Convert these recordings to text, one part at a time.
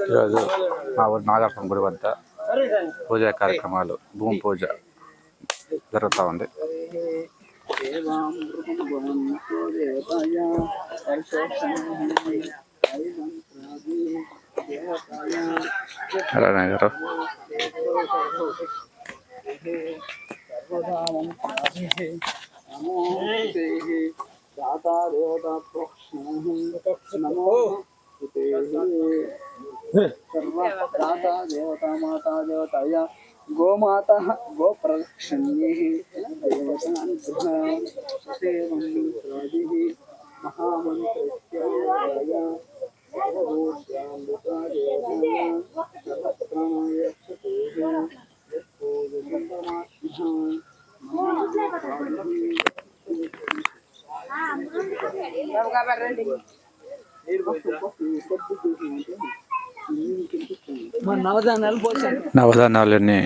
ఈరోజు మా ఊరు నాగరపం గుడి వద్ద పూజా కార్యక్రమాలు భూమి పూజ జరుగుతూ ఉంది. గారు देवता माता देवताया गोमाता गो प्रदक्षिण्ये నవధాన్యాలన్నీ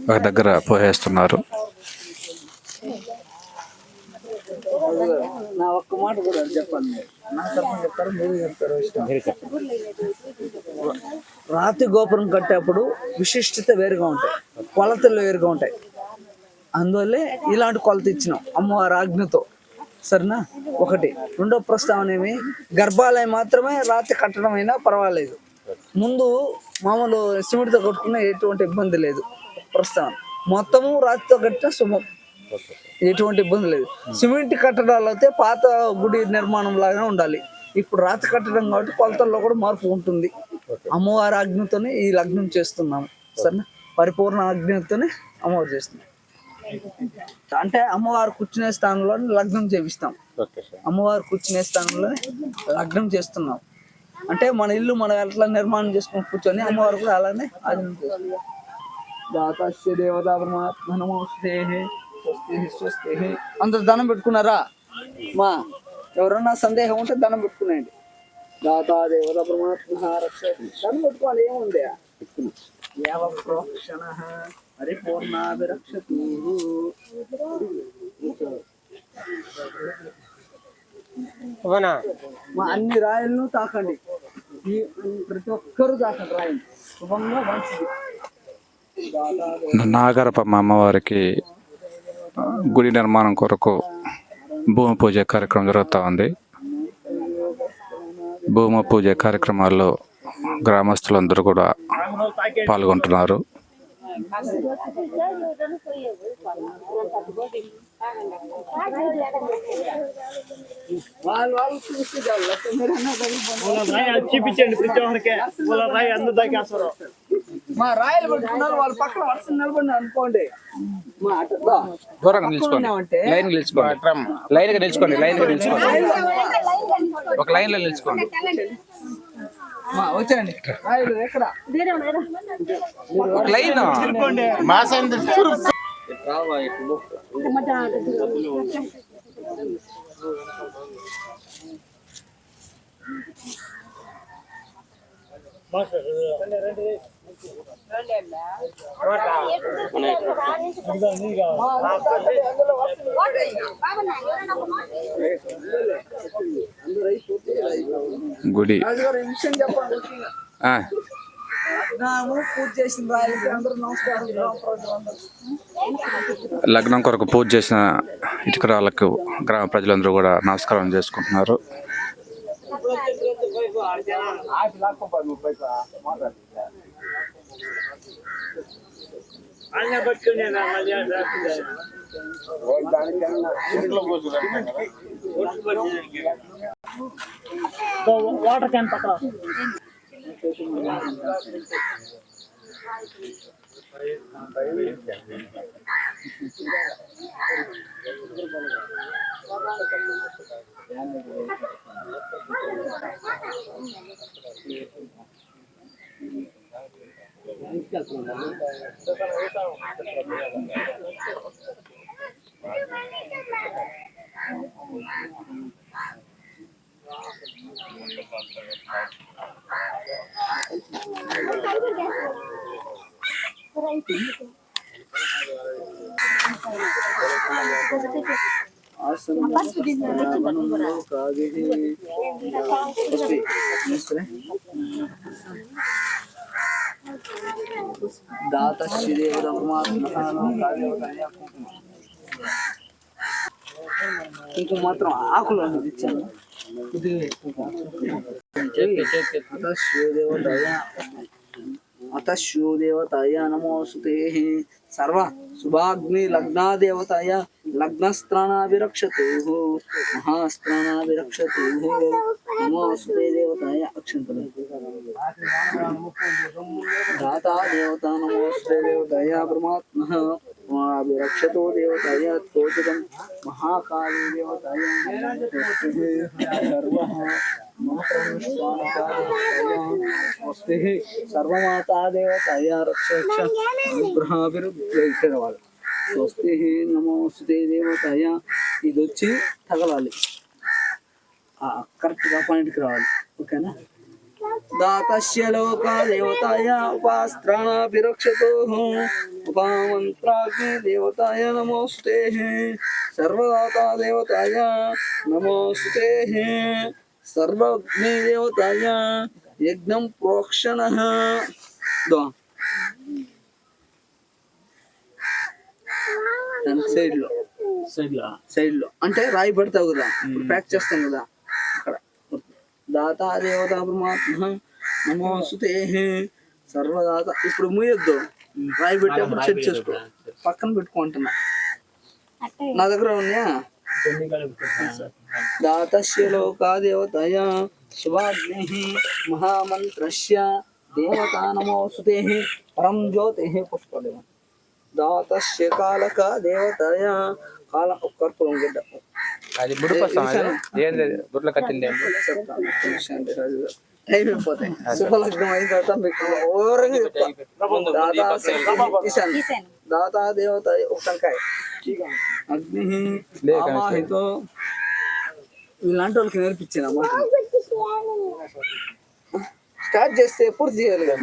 ఒక దగ్గర పోసేస్తున్నారు. నా ఒక్క మాట కూడా చెప్పండి. నా తరపున చెప్తారు, మీరు చెప్తారు. రాతి గోపురం కట్టేప్పుడు విశిష్టత వేరుగా ఉంటాయి, కొలతలు వేరుగా ఉంటాయి. అందువల్లే ఇలాంటి కొలత ఇచ్చినాం అమ్మవారి ఆజ్ఞతో. సరేనా? ఒకటి. రెండో ప్రస్తావన ఏమి, గర్భాలయం మాత్రమే రాతి కట్టడం అయినా పర్వాలేదు, ముందు మామూలు సిమెంట్తో కట్టుకున్న ఎటువంటి ఇబ్బంది లేదు. ప్రస్తావన మొత్తము రాతితో కట్టిన శుభం, ఎటువంటి ఇబ్బంది లేదు. సిమెంట్ కట్టడాలు అయితే పాత గుడి నిర్మాణం లాగానే ఉండాలి. ఇప్పుడు రాతి కట్టడం కాబట్టి కొలతల్లో కూడా మార్పు ఉంటుంది. అమ్మవారి ఆజ్ఞతోనే ఈ లగ్నం చేస్తున్నాము. సరేనా? పరిపూర్ణ ఆజ్ఞతోనే అమ్మవారు చేస్తున్నాం. అంటే అమ్మవారు కూర్చునే స్థానంలోనే లగ్నం చేపిస్తాం. అమ్మవారు కూర్చునే స్థానంలోనే లగ్నం చేస్తున్నాం. అంటే మన ఇల్లు మనం ఎట్లా నిర్మాణం చేసుకుని కూర్చొని అమ్మవారు కూడా అలానే ఆజ్ఞ చేస్తున్నాం. దాతస్య దేవతా పరమాత్మ నమోస్తే స్వస్తి. అందరు దండం పెట్టుకున్నారా? మా ఎవరన్నా సందేహం ఉంటే దండం పెట్టుకునేయండి. దాతా దేవత పరమాత్మ రక్ష దండం పెట్టుకోవాలి. ఏముంది? ప్రోక్షణ పరిపూర్ణాభిరక్షతు. మా అన్ని రాయలను తాకండి, ప్రతి ఒక్కరు తాకండి రాయలు. శుభంగా మంచిది. నాగరపమ్మ అమ్మవారికి గుడి నిర్మాణం కొరకు భూమి పూజ కార్యక్రమం జరుగుతూ ఉంది. భూమి పూజ కార్యక్రమాల్లో గ్రామస్తులందరూ కూడా పాల్గొంటున్నారు. చూపించండి ప్రతి ఒక్కరికి. మా రాయలు పెట్టుకున్నారు, వాళ్ళ పక్కన వర్షం నిలబడి అనుకోండి. దూరంగా నిల్చుకోండి, లైన్ నిల్చుకోండి, లైన్గా నిల్చుకోండి, లైన్గా నిల్చుకోండి, ఒక లైన్లో నిల్చుకోండి. వచ్చండి రాయలు ఎక్కడ లైన్ గుడి పూజ చేసిన రాయలకి అందరూ నమస్కారం. లగ్నం కొరకు పూజ చేసిన ఇటుకరాళ్ళకు గ్రామ ప్రజలందరూ కూడా నమస్కారం చేసుకుంటున్నారు. వాటర్ క్యాన్ పక్కన दाता श्रीदेव ఇంకో మాత్రం ఆకులు అనేది ఇచ్చాను अतः शिवदेवताय नमोऽस्तुते सर्व शुभाग्नि लग्ना देवताय लग्नस्त्राणाभिरक्षतुः महास्त्राणाभिरक्षतुः नमोऽस्तुते देवताय अक्षन्तले दाता देवता नमोऽस्तुते देवताय परमात्मः अभिरक्षतो देवताय तोजनं महाकाली देवताय सर्वः सर्वमाता देवताय रक्षाभिरुद्ध స్వస్తి నమోస్తుతే దేవతాయ ఇది వచ్చి తగలాలి కరెక్ట్గా పాయింట్కి రావాలి ఓకేనా दातस्य लोका देवताय उपास्त्राणाभिरक्षतो उपामन्त्राग्नि देवताय नमोस्तुते सर्वदाता देवताय नमोस्तुते सर्वग्नि देवताय यज्ञं प्रोक्षणः సైడ్ లో అంటే రాయి పెడతావు కదా ప్యాక్ చేస్తాం కదా అక్కడ दाता देवता परमात्మ నమోస్తుతే సర్వదాత ఇప్పుడు మూయొద్దు రాయి పెట్టేప్పుడు చెక్ చేసుకో పక్కన పెట్టుకుంటున్నా నా దగ్గర ఉన్నాయా दातस्य लोका देवताय शिवाग्निः महामन्त्रस्य देवता नमोस्तुते परं ज्योतिः पुष्पदेव दातस्य कालक देवताय काल कर्पूरं गिड्ड అది బుడుకొస్తాం ఏంది బుర్ల కట్టింది టైం అయిపోతాయి శుభలగ్నం అయిన తర్వాత మీకు ఓరంగా చెప్తా దాతా దేవత ఒక టంకాయ అగ్ని ఆవాహితో ఇలాంటి వాళ్ళకి నేర్పించిన స్టార్ట్ చేస్తే పూర్తి చేయాలి కదా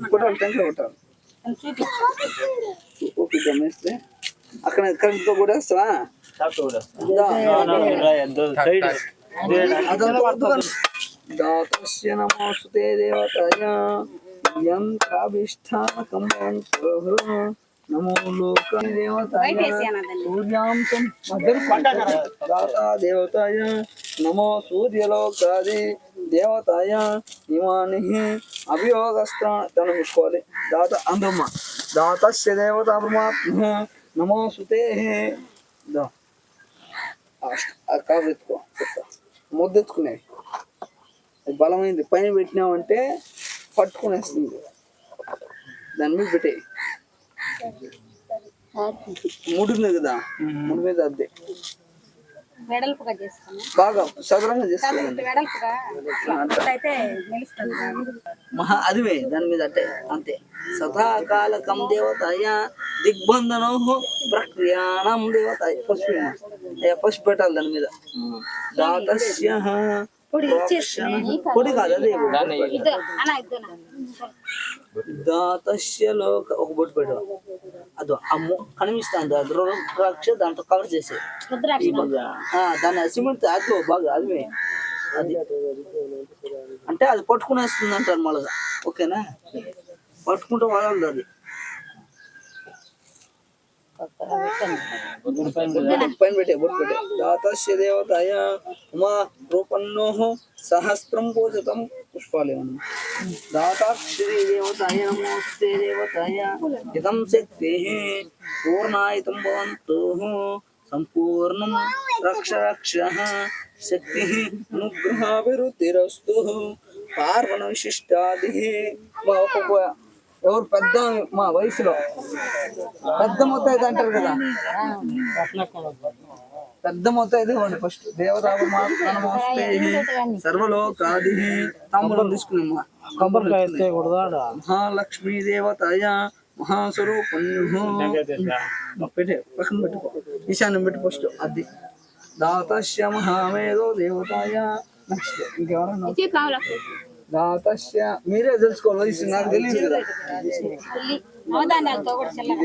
కొట్టాలి టంకాయ కొట్టాలి ఓకే గమనిస్తే అక్కడ కరెంట్ కూడా వస్తావా दातस्य नमोस्तुते देवताय यन्त्राभिष्ठानकं भवन्तः नमो लोकाय देवताय सूर्यांशं दाता देवताय नमो सूर्यलोकादि देवताय इमानिः अभियोगस्त्राणं मुक्कोले दात अंदम्म दातस्य देवता परमात्मः नमोस्तुते दा కావెత్తుకో ముద్దెత్తుకునే బలమైంది పైన పెట్టినామంటే పట్టుకునేస్తుంది దాని మీద పెట్టే ముడుంది కదా ముడి మీద అద్దే బాగా సదరంగా చేసుకోండి మహా అదివే దాని మీద అంటే అంతే సదాకాలకం దేవతాయ దిగ్బంధనో ప్రక్రియాణం దేవతాయ పసుపు పెట్టాలి దాని మీద దాతస్య పొడి కాదు అదే దాతస్య లోక ఒక బొట్టు పెట్టు అదో అమ్ము కనిపిస్తాను రుద్రాక్ష దాంట్లో కవర్ చేసే దాన్ని సిమెంట్ అదో బాగా అదివే అది అంటే అది పట్టుకునేస్తుంది అంటారు మళ్ళా ఓకేనా పట్టుకుంటూ వదలదు అది పైన పెట్టే బొట్టు పెట్టే దాతస్య దేవతాయ ఉమా రూపన్నో సహస్రం పూజితం పుష్పాలేమన్నా దాతాక్షరీ దేవతాయ నమోస్తే దేవతాయ ఇదం శక్తి పూర్ణాయితం భవంతు సంపూర్ణం రక్ష రక్ష శక్తి అనుగ్రహాభివృద్ధిరస్తు పార్వణ విశిష్టాది ఎవరు పెద్ద మా వయసులో పెద్ద మొత్తం అంటారు కదా పెద్ద మొత్తం ఇవ్వండి ఫస్ట్ దేవతా నమస్తే సర్వలోకాది తాంబూలం తీసుకున్నామ్మా మహాలక్ష్మీ దేవతాయ మహాస్వరూపన్యు పెట్టే పక్కన పెట్టుకో ఈశాన్యం పెట్టి ఫస్ట్ అది దాతస్య మహామేధో దేవతాయ నెక్స్ట్ ఇంకెవరన్నా దాతస్య మీరే తెలుసుకోవాలి, ఇది నాకు తెలియదు కదా.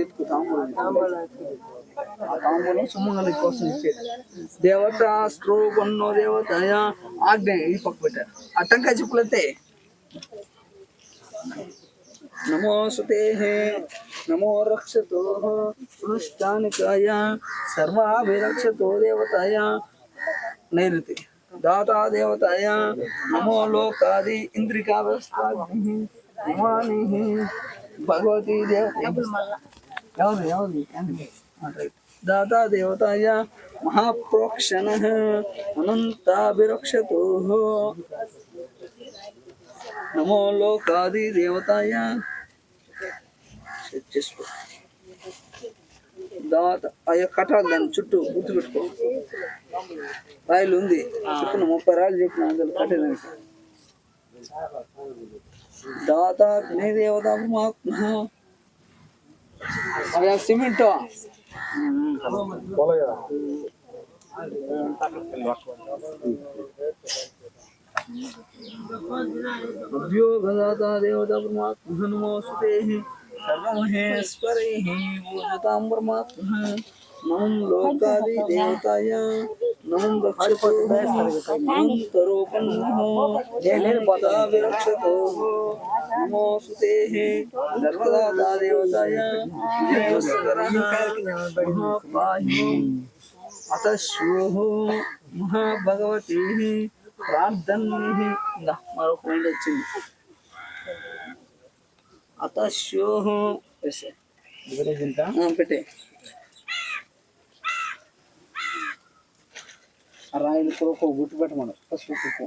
ఎత్తుకు తాంబూలం సుమంగళి కోసం ఇచ్చేది. దేవత స్ట్రోగన్నో దేవతయ ఆగ్నేయ ఈ పక్క పెట్టారు. ఆ టంకాయ చెప్పులైతే నమో సుతే నమో రక్షతో పునశ్చానికాయ సర్వాభిరక్షతో దేవతాయ నైరుతి దాతా దేవతాయ నమో లోకాది ఇంద్రికా వ్యవస్థాగ్ని నమామి భగవతి దేవత దాతా దేవతాయ మహాప్రోక్షణ అనంతాభిరక్షతో నమో లోకాది దేవతాయ చేసుకో. దాత అయ్యా కట్టాలి, దాన్ని చుట్టూ గుర్తు పెట్టుకో. రాయలు ఉంది చెప్పిన 30 రాయలు చెప్పిన అందులో కట్టేదానికి. దాత దేవత అయ్యా సిమెంట్ అభ్యోగదాత దేవత పరమాత్మ నమోస్తుతే సర్వమహేశ్వరైః పూజితాం పరమాత్మ నమం లోకాది దేవతాయ నమం రక్షతో అనంతరూపన్నో విరక్షతో నమోస్తుతే సర్వదాత దేవతాయ మహాపాహి అతశ్వోః మహాభగవతి ప్రార్థన్య. మరొక పాయింట్ వచ్చింది. అతశ్యోః పెట్టే ఆ రాయిలు కూడా గుర్తు పెట్టమను. పసుపు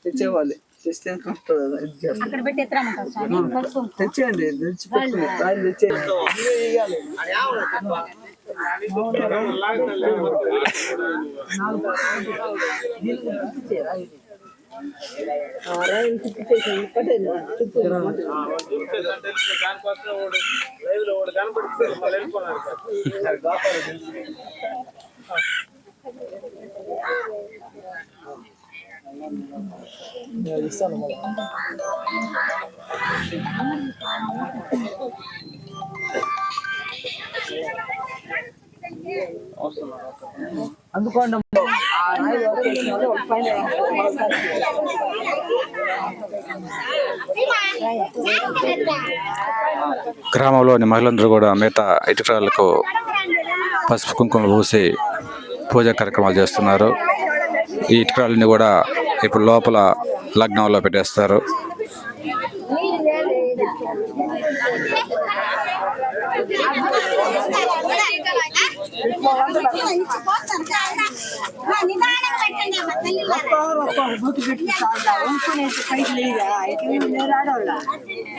తెచ్చేవాళ్ళు తెస్తే తెచ్చేయండి, తెచ్చి పెట్టుకుని రాయిలు తెచ్చేయండి. రాయిలు తిప్పేసి పట్టేది చుట్టూ ఇస్తాను. అందుకోండి గ్రామంలోని మహిళలందరూ కూడా మిగతా ఇటుకరాలకు పసుపు కుంకుమలు పూసి పూజా కార్యక్రమాలు చేస్తున్నారు. ఈ ఇటుకరాలని కూడా ఇప్పుడు లోపల లగ్నంలో పెట్టేస్తారు.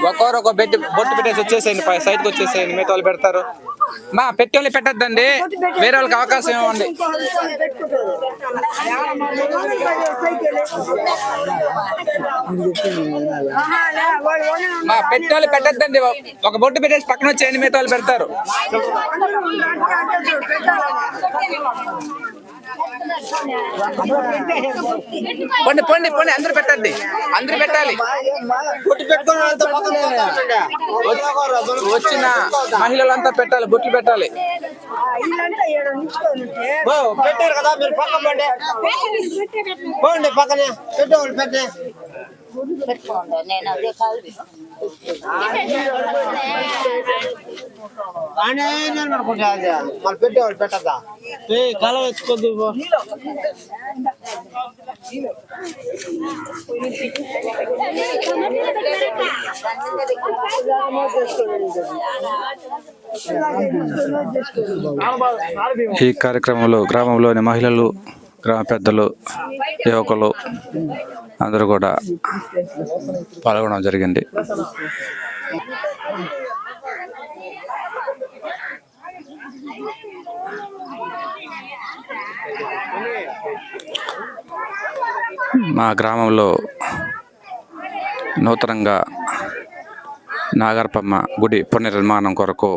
ఒక్కొరు ఒక బొట్టు పెట్టేసి వచ్చేసేయండి, సైడ్కి వచ్చేసేయండి, మిగతా వాళ్ళు పెడతారు. మా పెట్టి వాళ్ళు పెట్టద్దండి, వేరే వాళ్ళకి అవకాశం ఇవ్వండి. మా పెట్టి వాళ్ళు పెట్టద్దండి, ఒక బొట్టు పెట్టేసి పక్కన వచ్చేయండి, మిగతా వాళ్ళు పెడతారు. పొండి పొండి పొండి, అందరూ పెట్టండి, అందరూ పెట్టాలి. వచ్చిన మహిళలంతా పెట్టాలి, బొట్లు పెట్టాలి. పెట్టారు కదా మీరు పక్కన పోండి, పోండి పక్కనే పెట్టేవాళ్ళు పెట్టే మళ్ళీ పెట్టేవాళ్ళు పెట్టద్దా కళ వచ్చుకోద్దు. ఈ కార్యక్రమంలో గ్రామంలోని మహిళలు, గ్రామ పెద్దలు, యువకులు అందరూ కూడా పాల్గొనడం జరిగింది. మా గ్రామంలో నూతనంగా నాగరపమ్మ గుడి పునర్నిర్మాణం కొరకు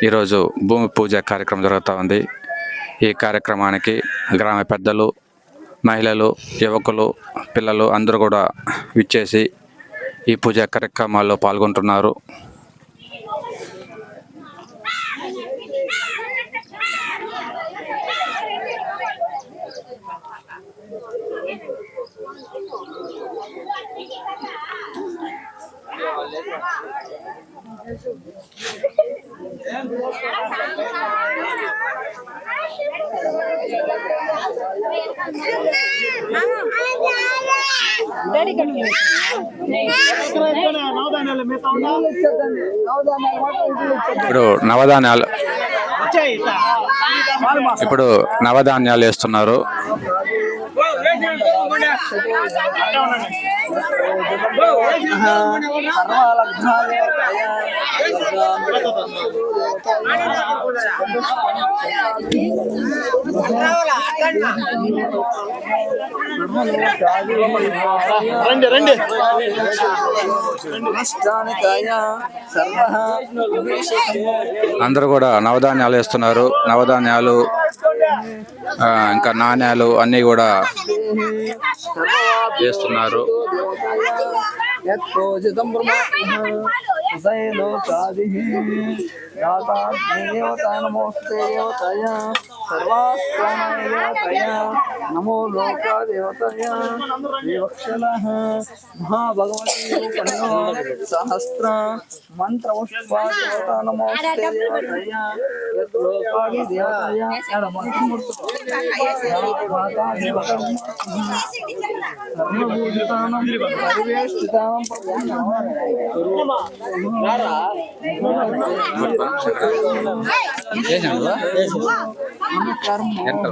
ఈరోజు భూమి పూజ కార్యక్రమం జరుగుతూ ఉంది. ఈ కార్యక్రమానికి గ్రామ పెద్దలు, మహిళలు, యువకులు, పిల్లలు అందరూ కూడా విచ్చేసి ఈ పూజా కార్యక్రమాల్లో పాల్గొంటున్నారు. ఇప్పుడు నవధాన్యాలు వేస్తున్నారు. అందరూ కూడా నవధాన్యాలు వేస్తున్నారు. నవధాన్యాలు ఇంకా నాణ్యాలు అన్నీ కూడా వేస్తున్నారు. నమో లోకా దేవతయ మహాభగవతి సహస్ర మంత్ర నమోస్తే దేవతయ లోకాది దేవతయ ఎంత